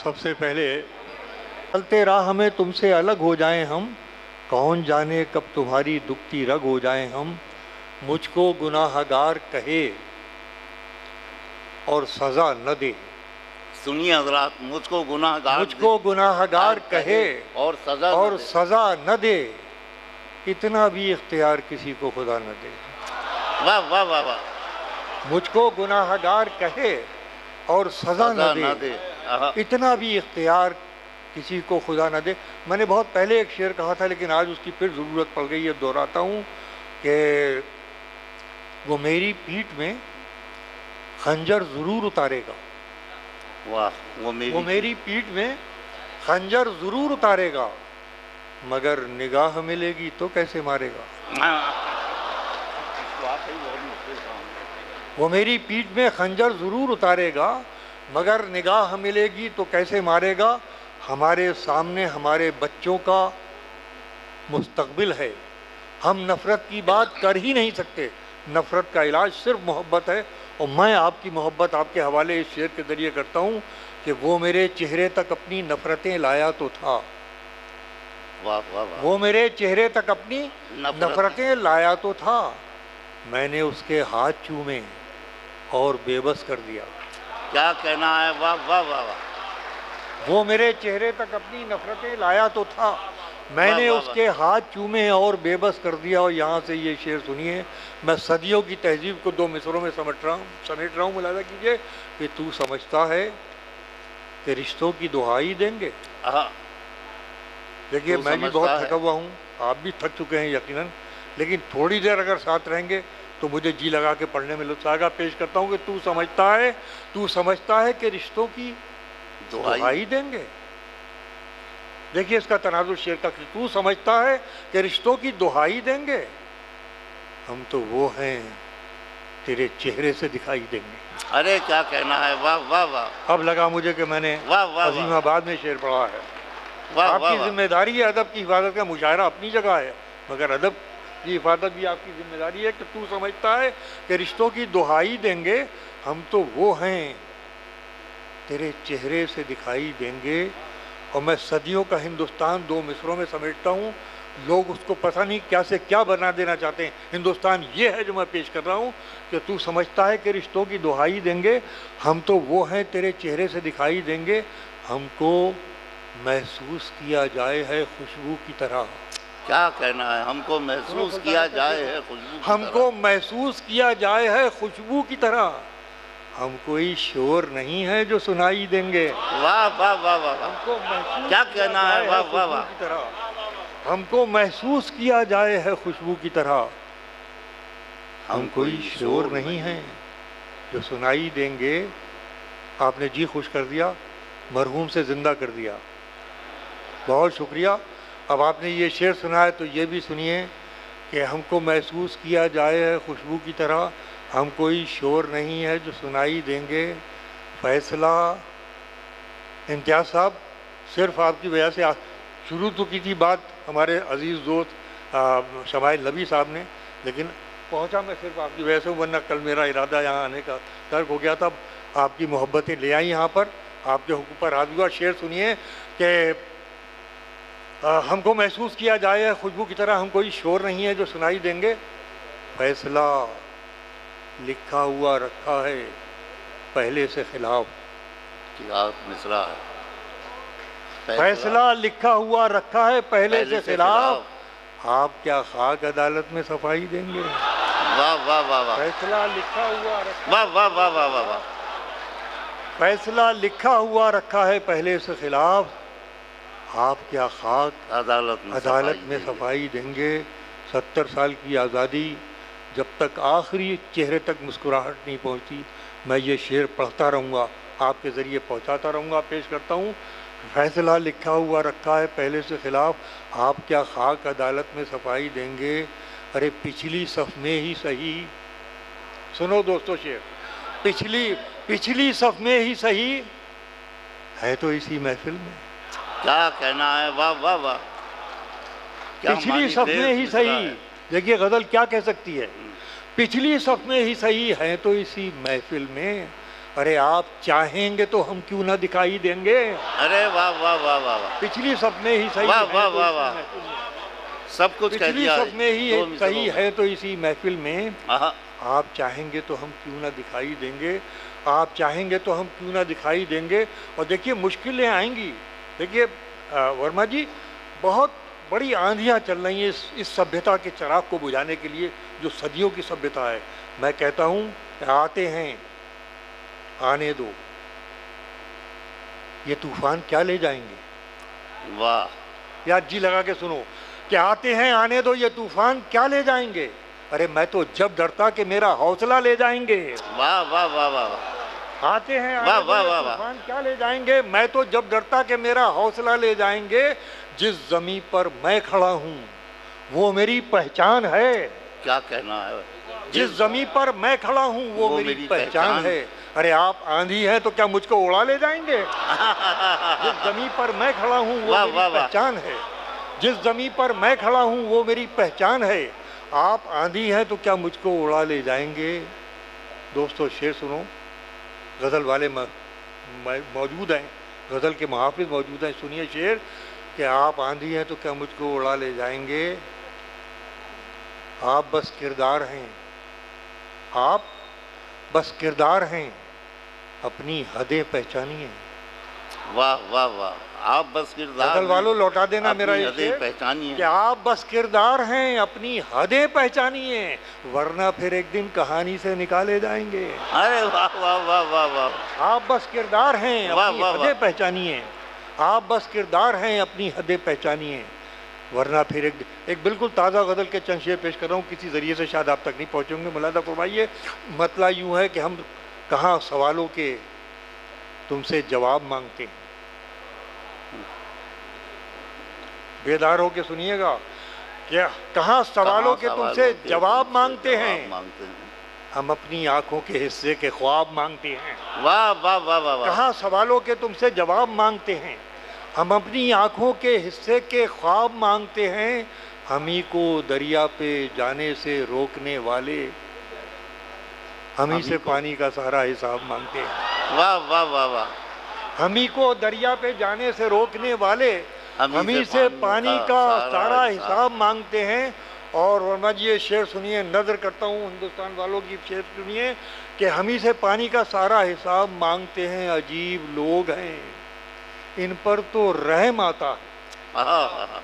سب سے پہلے چلتے راہ ہمیں تم سے الگ ہو جائیں ہم، کون جانے کب تمہاری دکھتی رگ ہو جائیں ہم، مجھ کو گناہ گار کہے اور سزا نہ دے۔ سنیے حضرات، مجھ کو گناہ گار مجھ کو گناہ گار کہے اور سزا اور نہ دے۔ سزا نہ دے، اتنا بھی اختیار کسی کو خدا نہ دے۔ واہ واہ واہ واہ، مجھ کو گناہ گار کہے اور سزا نہ دے، آہا۔ اتنا بھی اختیار کسی کو خدا نہ دے۔ میں نے بہت پہلے ایک شعر کہا تھا لیکن آج اس کی پھر ضرورت پڑ گئی ہے، دہراتا ہوں کہ وہ میری پیٹھ میں خنجر ضرور اتارے گا، واہ، وہ وہ میری پیٹھ میں خنجر ضرور اتارے گا، مگر نگاہ ملے گی تو کیسے مارے گا۔ وہ میری پیٹھ میں خنجر ضرور اتارے گا، مگر نگاہ ملے گی تو کیسے مارے گا۔ ہمارے سامنے ہمارے بچوں کا مستقبل ہے، ہم نفرت کی بات کر ہی نہیں سکتے، نفرت کا علاج صرف محبت ہے۔ اور میں آپ کی محبت آپ کے حوالے اس شعر کے ذریعے کرتا ہوں کہ وہ میرے چہرے تک اپنی نفرتیں لایا تو تھا، واہ واہ واہ، وہ میرے چہرے تک اپنی نفرتیں لایا تو تھا، میں نے اس کے ہاتھ چومے اور بے بس کر دیا۔ کیا کہنا ہے، واہ واہ واہ واہ، وہ میرے چہرے تک اپنی نفرتیں لایا تو تھا، میں واہ نے واہ اس واہ۔ کے ہاتھ چومے اور بے بس کر دیا۔ اور یہاں سے یہ شعر سنیے، میں صدیوں کی تہذیب کو دو مصروں میں سمیٹ رہا ہوں، ملاحظہ کیجئے کہ تو سمجھتا ہے کہ رشتوں کی دہائی دیں گے۔ آہا، دیکھیے تو میں بھی سمجھتا بہت ہے۔ تھکا ہوا ہوں، آپ بھی تھک چکے ہیں یقیناً، لیکن تھوڑی دیر اگر ساتھ رہیں گے تو مجھے جی لگا کے پڑھنے میں لطف آئے گا۔ پیش کرتا ہوں کہ تو سمجھتا ہے کہ رشتوں کی دہائی دیں گے۔ دیکھیے اس کا تناظر شعر کا، کہ تو سمجھتا ہے کہ رشتوں کی دہائی دیں گے، ہم تو وہ ہیں تیرے چہرے سے دکھائی دیں گے۔ ارے کیا کہنا ہے، واہ واہ واہ، اب لگا مجھے کہ میں نے واہ واہ عظیم واہ، آباد میں شعر پڑھا ہے۔ واہ آپ واہ کی واہ، ذمہ داری ہے ادب کی حفاظت کا، مشاعرہ اپنی جگہ ہے مگر ادب کی حفاظت بھی آپ کی ذمہ داری ہے، کہ تو سمجھتا ہے کہ رشتوں کی دہائی دیں گے، ہم تو وہ ہیں تیرے چہرے سے دکھائی دیں گے۔ اور میں صدیوں کا ہندوستان دو مصروں میں سمیٹتا ہوں، لوگ اس کو پتہ نہیں کیا سے کیا بنا دینا چاہتے ہیں۔ ہندوستان یہ ہے جو میں پیش کر رہا ہوں، کہ تو سمجھتا ہے کہ رشتوں کی دہائی دیں گے، ہم تو وہ ہیں تیرے چہرے سے دکھائی دیں گے، ہم کو محسوس کیا جائے ہے خوشبو کی طرح۔ کیا کہنا ہے، ہم کو محسوس کیا جائے ہے خوشبو کی ہم طرح۔ کو محسوس کیا جائے ہے خوشبو کی طرح، ہم کوئی شور نہیں ہے جو سنائی دیں گے۔ واہ واہ واہ واہ، ہم کو محسوس کیا کہنا ہے، جائے واہ واہ خوشبو واہ، کی طرح، ہم کو محسوس کیا جائے ہے خوشبو کی طرح، ہم کوئی شور نہیں ہے جو سنائی دیں گے۔ آپ نے جی خوش کر دیا، مرحوم سے زندہ کر دیا، بہت شکریہ۔ اب آپ نے یہ شعر سنا ہے تو یہ بھی سنیے کہ ہم کو محسوس کیا جائے ہے خوشبو کی طرح، ہم کوئی شور نہیں ہے جو سنائی دیں گے۔ فیصلہ امتیاز صاحب، صرف آپ کی وجہ سے شروع تو کی تھی بات ہمارے عزیز دوست شمائل نبی صاحب نے، لیکن پہنچا میں صرف آپ کی وجہ سے، ورنہ کل میرا ارادہ یہاں آنے کا ترک ہو گیا تھا۔ آپ کی محبتیں لے آئیں یہاں پر، آپ کے حقوق پر راضی ہوا۔ شعر سنیے کہ ہم کو محسوس کیا جائے خوشبو کی طرح، ہم کوئی شور نہیں ہے جو سنائی دیں گے، فیصلہ لکھا ہوا رکھا ہے پہلے سے خلاف، کیا مصرع ہے، فیصلہ لکھا ہوا رکھا ہے پہلے سے خلاف، آپ کیا خاک عدالت میں صفائی دیں گے۔ واہ واہ واہ واہ، فیصلہ لکھا ہوا رکھا، واہ واہ واہ واہ واہ واہ، فیصلہ لکھا ہوا رکھا ہے پہلے سے خلاف، آپ کیا خاک عدالت میں صفائی دیں گے۔ 70 سال کی آزادی، جب تک آخری چہرے تک مسکراہٹ نہیں پہنچتی، میں یہ شعر پڑھتا رہوں گا، آپ کے ذریعے پہنچاتا رہوں گا۔ پیش کرتا ہوں، فیصلہ لکھا ہوا رکھا ہے پہلے سے خلاف، آپ کیا خاک عدالت میں صفائی دیں گے۔ ارے پچھلی صف میں ہی صحیح، سنو دوستو شعر، پچھلی صف میں ہی صحیح ہے تو اسی محفل میں، کیا کہنا ہے، واہ واہ واہ، پچھلی صف میں ہی صحیح۔ دیکھیے غزل کیا کہہ سکتی ہے، پچھلی صف میں ہی صحیح ہے تو اسی محفل میں، ارے آپ چاہیں گے تو ہم کیوں نہ دکھائی دیں گے. ارے واہ واہ واہ واہ واہ، پچھلی سب میں ہی صحیح واہ ہے واہ تو واہ اسی واہ، محفل میں. سب کچھ کہہ پچھلی دیا سب میں ہی دو مثالوں صحیح میں. ہے تو اسی محفل میں آہا، آپ چاہیں گے تو ہم کیوں نہ دکھائی دیں گے. آپ چاہیں گے تو ہم کیوں نہ دکھائی دیں گے. اور دیکھیے مشکلیں آئیں گی. دیکھیے ورما جی، بہت بڑی آندھیاں چل رہی ہیں اس سبھیتا کے چراغ کو بجھانے کے لیے جو صدیوں کی سبھیتا ہے. میں کہتا ہوں کہ آتے ہیں، آنے دو. یہ طوفان کیا لے جائیں گے؟ واہ یا جی لگا کے سنو کہ آتے ہیں، آنے دو، یہ طوفان کیا لے جائیں گے؟ ارے میں تو جب ڈرتا کہ میرا حوصلہ لے جائیں گے. واہ واہ واہ واہ، آتے ہیں، واہ آنے دو، واہ یہ واہ واہ، طوفان کیا لے جائیں گے؟ میں تو جب ڈرتا کہ میرا حوصلہ لے جائیں گے. جس زمین پر میں کھڑا ہوں وہ میری پہچان ہے. کیا کہنا ہے. جس زمین پر میں کھڑا ہوں وہ میری پہچان ہے. ارے آپ آندھی ہیں تو کیا مجھ کو اڑا لے جائیں گے؟ جس زمین پر میں کھڑا ہوں وہ واہ میری واہ واہ، پہچان ہے. جس زمین پر میں کھڑا ہوں وہ میری پہچان ہے. آپ آندھی ہیں تو کیا مجھ کو اڑا لے جائیں گے؟ دوستو شعر سنو. غزل والے موجود ہیں، غزل کے محافظ موجود ہیں. سنیے شعر کہ آپ آندھی ہیں تو کیا مجھ کو اڑا لے جائیں گے. آپ بس کردار ہیں، آپ بس کردار ہیں، اپنی حدیں پہچانیے. واہ واہ واہ، آپ بس کردار غزل والوں لوٹا دینا اپنی میرا یہ حدیں شعر پہچانیے. کہ آپ بس کردار ہیں، اپنی حدیں پہچانیے، ورنہ پھر ایک دن کہانی سے نکالے جائیں گے. ارے واہ واہ واہ واہ واہ، آپ بس کردار ہیں، واہ اپنی واہ واہ، حدیں پہچانیے. آپ بس کردار ہیں، اپنی حدیں پہچانیے، ورنہ پھر ایک بالکل تازہ غزل کے چند شعر پیش کر رہا ہوں. کسی ذریعے سے شاید آپ تک نہیں پہنچیں گے. ملاحظہ فرمائیے. مطلع یوں ہے کہ ہم کہاں سوالوں کے تم سے جواب مانگتے ہیں. بیدار ہو کے سنیے گا کہ کہاں سوالوں کے تم سے جواب مانگتے ہیں، ہم اپنی آنکھوں کے حصے کے خواب مانگتے ہیں. واہ واہ واہ واہ واہ، کہاں سوالوں کے تم سے جواب مانگتے ہیں، ہم اپنی آنکھوں کے حصے کے خواب مانگتے ہیں. ہمیں کو دریا پہ جانے سے روکنے والے، ہمیں سے پانی کا سارا حساب مانگتے ہیں. واہ واہ واہ واہ، ہمیں کو دریا پہ جانے سے روکنے والے، ہمیں سے پانی کا سارا حساب مانگتے ہیں. اور ورما جی یہ شعر سنیے، نظر کرتا ہوں ہندوستان والوں کی شعر سنیے کہ ہمیں سے پانی کا سارا حساب مانگتے ہیں. عجیب لوگ ہیں، ان پر تو رحم آتا ہے.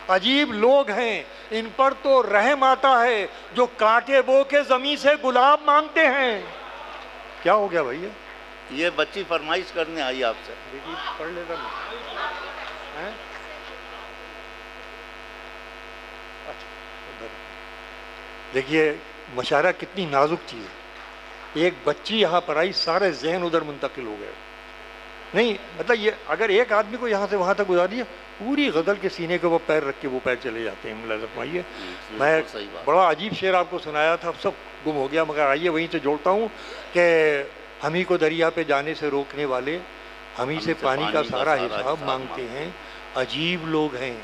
عجیب لوگ ہیں، ان پر تو رحم آتا ہے، جو کانٹے بو کے زمین سے گلاب مانگتے ہیں. کیا ہو گیا بھائی؟ یہ بچی فرمائش کرنے آئی آپ سے. دیکھیے پڑھ لیتا میں. دیکھیے مشاعرہ کتنی نازک چیز ہے. ایک بچی یہاں پر آئی، سارے ذہن ادھر منتقل ہو گئے. نہیں مطلب یہ اگر ایک آدمی کو یہاں سے وہاں تک گزار دیا، پوری غزل کے سینے کے وہ پیر رکھ کے وہ پیر چلے جاتے ہیں. ملاحظہ فرمائیے. میں بڑا عجیب شعر آپ کو سنایا تھا، اب سب گم ہو گیا، مگر آئیے وہیں سے جوڑتا ہوں کہ ہمیں کو دریا پہ جانے سے روکنے والے، ہمیں سے پانی کا سارا حساب مانگتے ہیں. عجیب لوگ ہیں،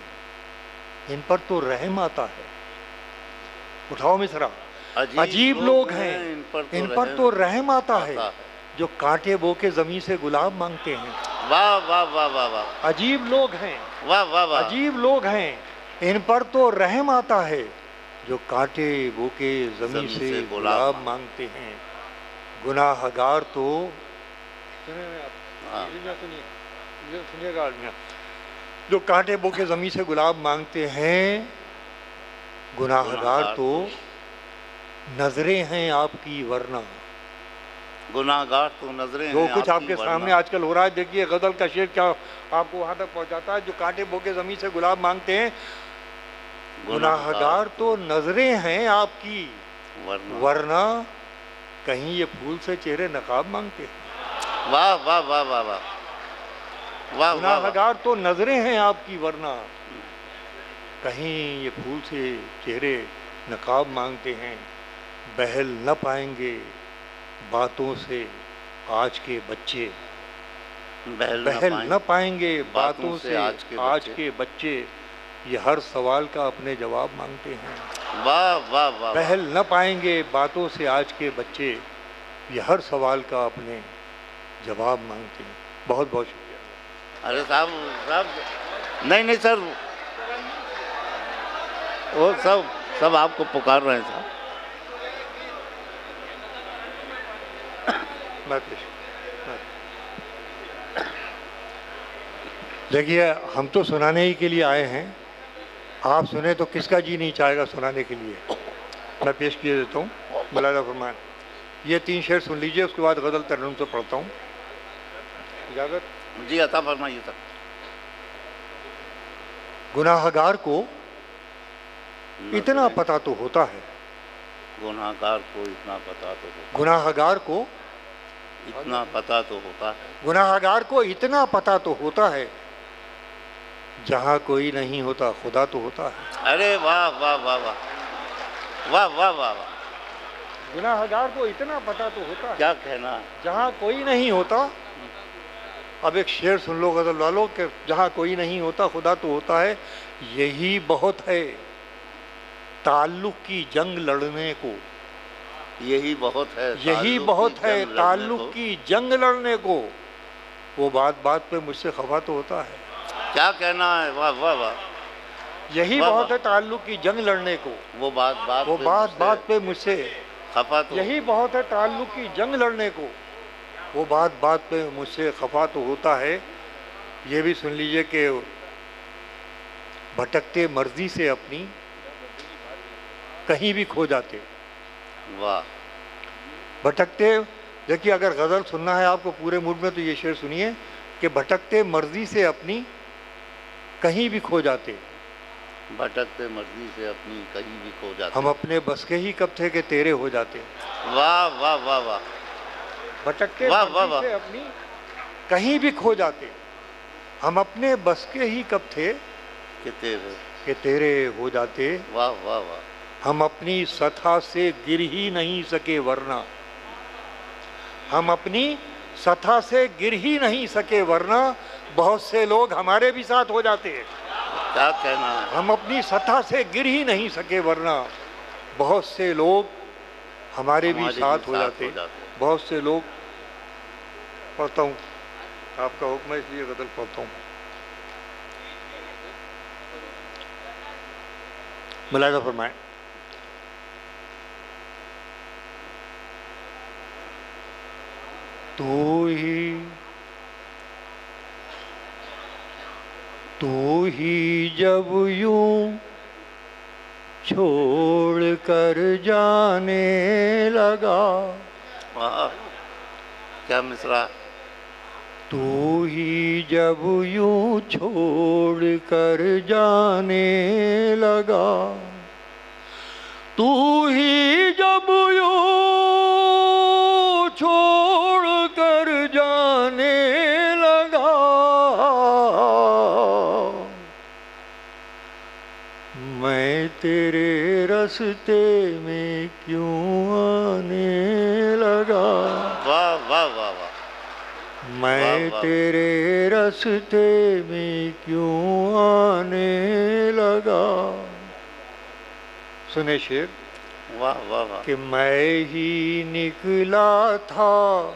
ان پر تو رحم آتا ہے. اٹھاؤ مصرع. عجیب لوگ ہیں، ان پر تو رحم آتا ہے، جو کانٹے بو کے زمین سے گلاب مانگتے ہیں. واہ واہ واہ واہ واہ، عجیب لوگ ہیں، واہ واہ واہ، عجیب لوگ ہیں، ان پر تو رحم آتا ہے، جو کانٹے بو کے زمین سے گلاب مانگتے ہیں. گناہ گار تو سنیے گا، جو کانٹے بو کے زمین سے گلاب مانگتے ہیں. گناہ گار تو نظریں ہیں آپ کی ورنہ. گناہ گار تو نظریں جو ہیں کچھ آپ کے ورنہ. سامنے آج کل ہو رہا ہے، دیکھیے غزل کا شعر کیا آپ کو وہاں تک پہنچاتا ہے. جو کانٹے بو کے زمین سے گلاب مانگتے ہیں، گناہ گار تو نظریں ہیں آپ کی ورنہ کہیں یہ پھول سے چہرے نقاب مانگتے ہیں. واہ واہ واہ واہ واہ، واہ گناہ گار تو نظریں ہیں آپ کی ورنہ کہیں یہ پھول سے چہرے نقاب مانگتے ہیں. بہل نہ پائیں گے باتوں سے آج کے بچے، بہل نہ پائیں گے باتوں سے آج کے بچے، یہ ہر سوال کا اپنے جواب مانگتے ہیں. واہ واہ واہ، بہل نہ پائیں گے باتوں سے آج کے بچے، یہ ہر سوال کا اپنے جواب مانگتے ہیں. بہت بہت شکریہ. ارے صاحب نہیں سر، وہ سب آپ کو پکار رہے ہیں صاحب. دیکھیے ہم تو سنانے ہی کے لیے آئے ہیں، آپ سنیں تو کس کا جی نہیں چاہے گا سنانے کے لیے. میں پیش کیے دیتا ہوں. ملاحظہ فرمائیں، یہ 3 شعر سن لیجئے، اس کے بعد غزل ترنم سے پڑھتا ہوں. اجازت؟ جی عطا فرمائیے سر. گناہ گار کو اتنا پتہ تو ہوتا ہے، گناہ گار کو اتنا پتہ تو ہوتا، گناہ گار کو اتنا پتہ تو ہوتا ہے، گناہ گار کو اتنا پتہ تو ہوتا ہے، جہاں کوئی نہیں ہوتا خدا تو ہوتا ہے. ارے واہ واہ واہ واہ واہ واہ واہ واہ، گناہ گار کو اتنا پتہ تو ہوتا ہے کیا کہنا. جہاں کوئی نہیں ہوتا. اب ایک شعر سن لو غزل والو کہ جہاں کوئی نہیں ہوتا خدا تو ہوتا ہے. یہی بہت ہے تعلق کی جنگ لڑنے کو، یہی بہت ہے، یہی بہت ہے تعلق کی جنگ لڑنے کو. وہ بات بات پہ مجھ سے خفا تو ہوتا ہے. کیا کہنا ہے، واہ واہ واہ. یہی بہت ہے تعلق کی جنگ لڑنے کو، وہ بات بات پہ مجھ سے خفا تو، یہی بہت ہے تعلق کی جنگ لڑنے کو، وہ بات بات پہ مجھ سے خفا تو ہوتا ہے. یہ بھی سن لیجئے کہ بھٹکتے مرضی سے اپنی کہیں بھی کھو جاتے. واہ. بھٹکتے، دیکھیے اگر غزل سننا ہے آپ کو پورے موڈ میں تو یہ شعر سنیے کہ بھٹکتے مرضی سے اپنی کہیں بھی کھو جاتے. بھٹکتے مرضی سے اپنی کہیں بھی کھو جاتے. ہم اپنے بس کے ہی کب تھے کہ تیرے ہو جاتے. واہ واہ واہ واہ. بھٹکتے مرضی سے اپنی کہیں بھی کھو جاتے. ہم اپنے بس کے ہی کب تھے کہ تیرے ہو جاتے. واہ واہ واہ. ہم اپنی سطح سے گر ہی نہیں سکے ورنہ، ہم اپنی سطح سے گر ہی نہیں سکے ورنہ بہت سے لوگ ہمارے بھی ساتھ ہو جاتے ہیں. کیا کہنا ہے. ہم اپنی سطح سے گر ہی نہیں سکے ورنہ بہت سے لوگ ہمارے بھی ساتھ ہو جاتے. بہت سے لوگ. پڑھتا ہوں، آپ کا حکم ہے اس لیے غزل پڑھتا ہوں. ملاحظہ فرمائیں. تو ہی جب یوں چھوڑ کر جانے لگا، کیا مصرع. تو ہی جب یوں چھوڑ کر جانے لگا، تو ہی جب یوں چھوڑ کر جانے لگا، میں تیرے راستے میں کیوں آنے لگا. واہ واہ واہ واہ. میں تیرے راستے میں کیوں آنے لگا. سنے شعر. واہ واہ واہ. کہ میں ہی نکلا تھا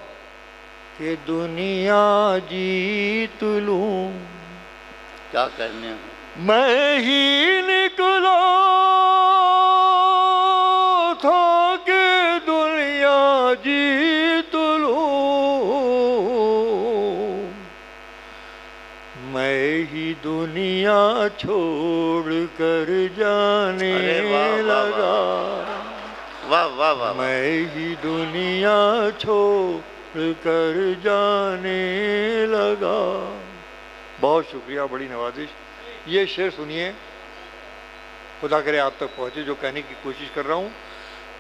کہ دنیا جیت لوں. کیا کہنے ہیں. میں ہی نکلا تھا کہ دنیا جیت لوں، میں ہی دنیا چھوڑ کر جانے لگا. واہ واہ واہ. میں ہی دنیا چھوڑ کر جانے لگا. بہت شکریہ، بڑی نوازش. یہ شعر سنیے، خدا کرے آپ تک پہنچے جو کہنے کی کوشش کر رہا ہوں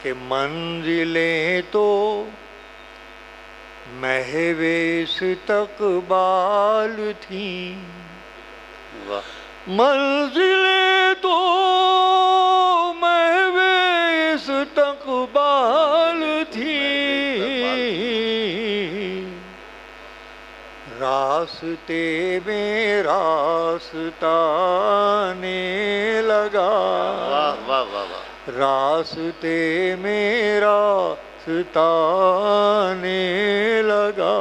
کہ منزلیں تو محو استقبال تھیں، منزلیں تو محو استقبال تھیں، راستے میں راستہ آنے لگا. واہ واہ واہ واہ. راستے میں راستہ آنے لگا.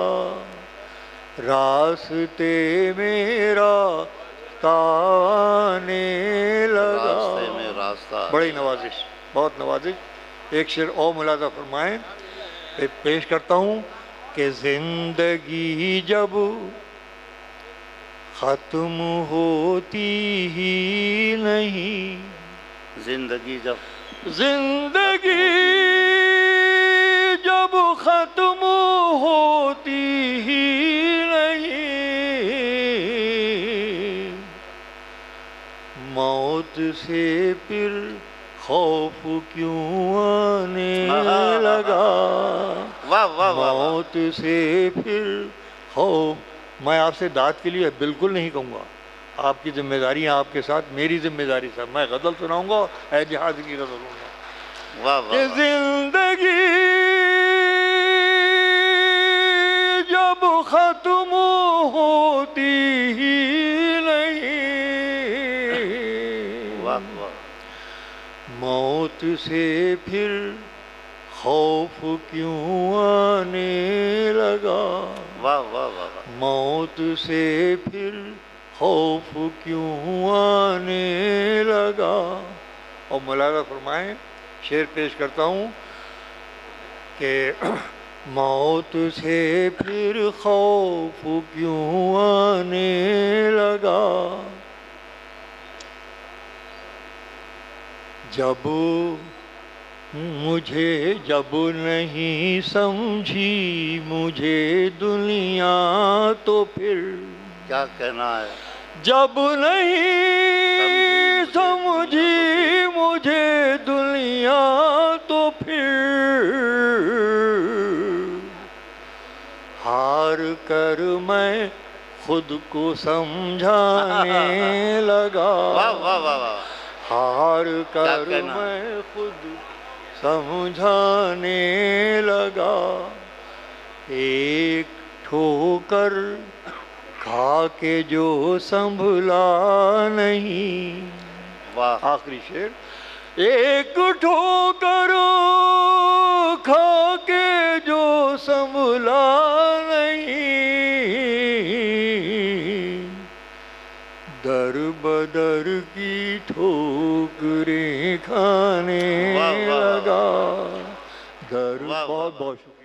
راستے میں راستہ آنے لگا. راستے میں راستہ. بڑی نوازش، بہت نوازش. ایک شعر اور ملاحظہ فرمائیں. پیش کرتا ہوں کہ زندگی جب ختم ہوتی ہی نہیں، زندگی جب زندگی جب ختم ہوتی ہی نہیں، موت سے پھر خوف کیوں آنے لگا. واہ واہ واہ. موت سے پھر خوف. میں آپ سے داد کے لیے بالکل نہیں کہوں گا، آپ کی ذمہ داری ہے آپ کے ساتھ، میری ذمہ داری صاحب. میں غزل سناؤں گا، اے جہاد کی غزل سناؤں گا. واہ کہ واہ. زندگی جب ختم ہوتی ہی نہیں، واہ واہ. موت سے پھر خوف کیوں آنے لگا. واہ واہ واہ. موت سے پھر خوف کیوں آنے لگا. اور ملاحظہ فرمائیں، شعر پیش کرتا ہوں کہ موت سے پھر خوف کیوں آنے لگا. جب نہیں سمجھی مجھے دنیا تو پھر کیا کہنا ہے. جب نہیں سمجھی مجھے دنیا تو پھر ہار کر میں خود کو سمجھانے لگا. واہ واہ واہ واہ. ہار کر میں خود سمجھانے لگا. ایک ٹھوکر کھا کے جو سنبھلا نہیں. واہ. آخری شعر. ایک ٹھوکر کھا کے جو سنبھلا نہیں، در بدر کی ٹھوکریں کھانے لگا. بہت بہت شکریہ.